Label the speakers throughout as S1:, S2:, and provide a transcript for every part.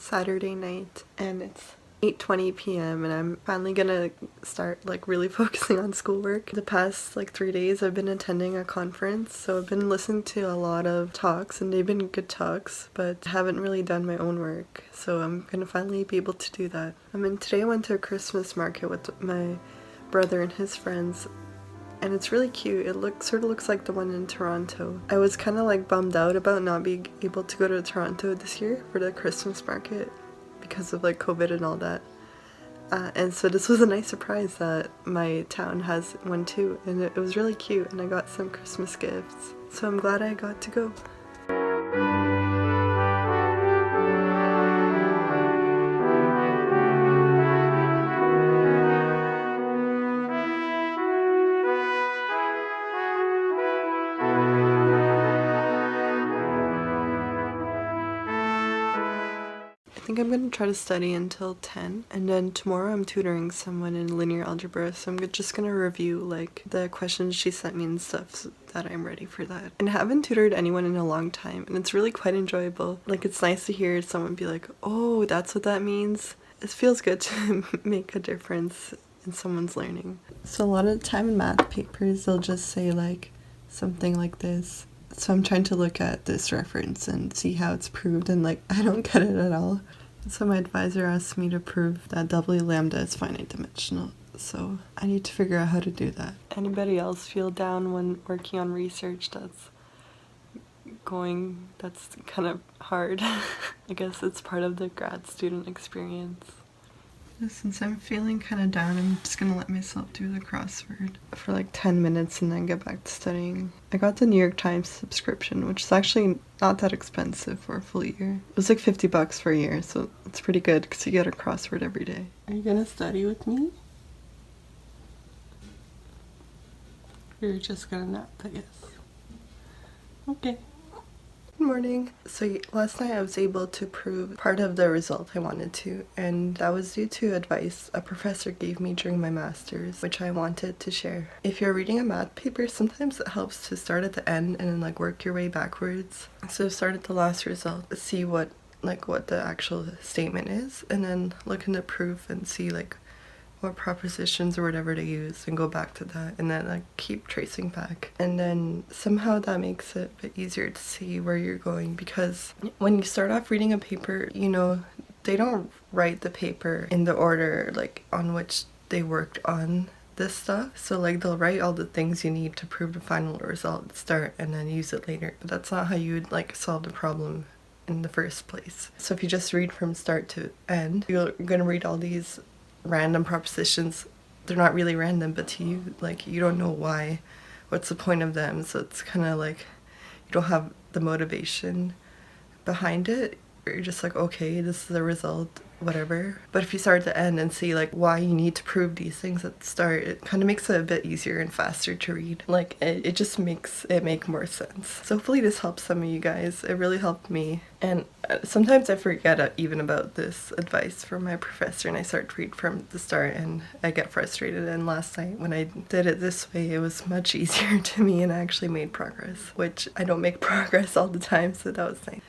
S1: Saturday night and it's 8:20 p.m. and I'm finally gonna start like really focusing on schoolwork. The past like 3 days I've been attending a conference, so I've been listening to a lot of talks and they've been good talks, but haven't really done my own work, so I'm gonna finally be able to do that. Today I went to a Christmas market with my brother and his friends, and it's really cute. It sort of looks like the one in Toronto. I was kind of like bummed out about not being able to go to Toronto this year for the Christmas market because of like COVID and all that. And so this was a nice surprise that my town has one too, and it was really cute and I got some Christmas gifts. So I'm glad I got to go. I think I'm going to try to study until 10, and then tomorrow I'm tutoring someone in linear algebra, so I'm just going to review like the questions she sent me and stuff so that I'm ready for that. And I haven't tutored anyone in a long time, and it's really quite enjoyable. Like, it's nice to hear someone be like, oh, that's what that means. It feels good to make a difference in someone's learning. So a lot of the time in math papers they'll just say like something like this. So I'm trying to look at this reference and see how it's proved, and like I don't get it at all. So my advisor asked me to prove that W lambda is finite dimensional, so I need to figure out how to do that. Anybody else feel down when working on research that's kind of hard? I guess it's part of the grad student experience. Since I'm feeling kind of down, I'm just gonna let myself do the crossword for like 10 minutes and then get back to studying. I got the New York Times subscription, which is actually not that expensive for a full year. It was like $50 for a year, so it's pretty good because you get a crossword every day. Are you gonna study with me? You're just gonna nap, I guess. Okay. Good morning. So last night I was able to prove part of the result I wanted to, and that was due to advice a professor gave me during my master's, which I wanted to share. If you're reading a math paper, sometimes it helps to start at the end and then like work your way backwards. So start at the last result, see what the actual statement is, and then look in the proof and see like what propositions or whatever to use and go back to that, and then like keep tracing back, and then somehow that makes it a bit easier to see where you're going, because when you start off reading a paper, you know, they don't write the paper in the order like on which they worked on this stuff. So like they'll write all the things you need to prove the final result at the start and then use it later, but that's not how you would like solve the problem in the first place. So if you just read from start to end, you're gonna read all these random propositions. They're not really random, but to you, like, you don't know why, what's the point of them, so it's kind of like you don't have the motivation behind it. You're just like, okay, this is the result, whatever. But if you start at the end and see like why you need to prove these things at the start, it kind of makes it a bit easier and faster to read. Like it just makes it make more sense. So hopefully this helps some of you guys. It really helped me. And sometimes I forget even about this advice from my professor, and I start to read from the start and I get frustrated. And last night when I did it this way, it was much easier to me and I actually made progress, which I don't make progress all the time, so that was nice.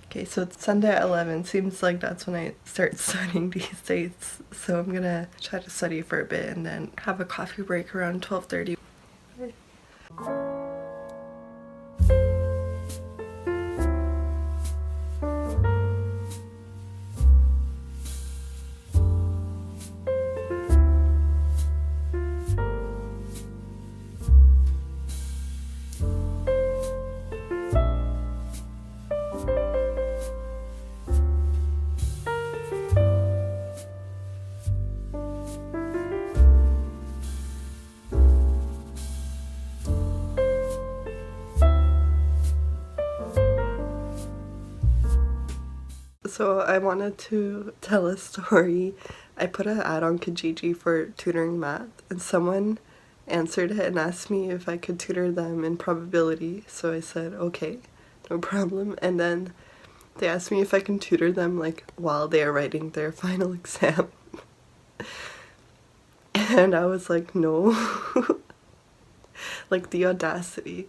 S1: Okay, so it's Sunday at 11. Seems like that's when I start studying these days. So I'm gonna try to study for a bit and then have a coffee break around 12:30. So I wanted to tell a story. I put an ad on Kijiji for tutoring math, and someone answered it and asked me if I could tutor them in probability. So I said, okay, no problem. And then they asked me if I can tutor them like while they are writing their final exam. And I was like, no. Like, the audacity.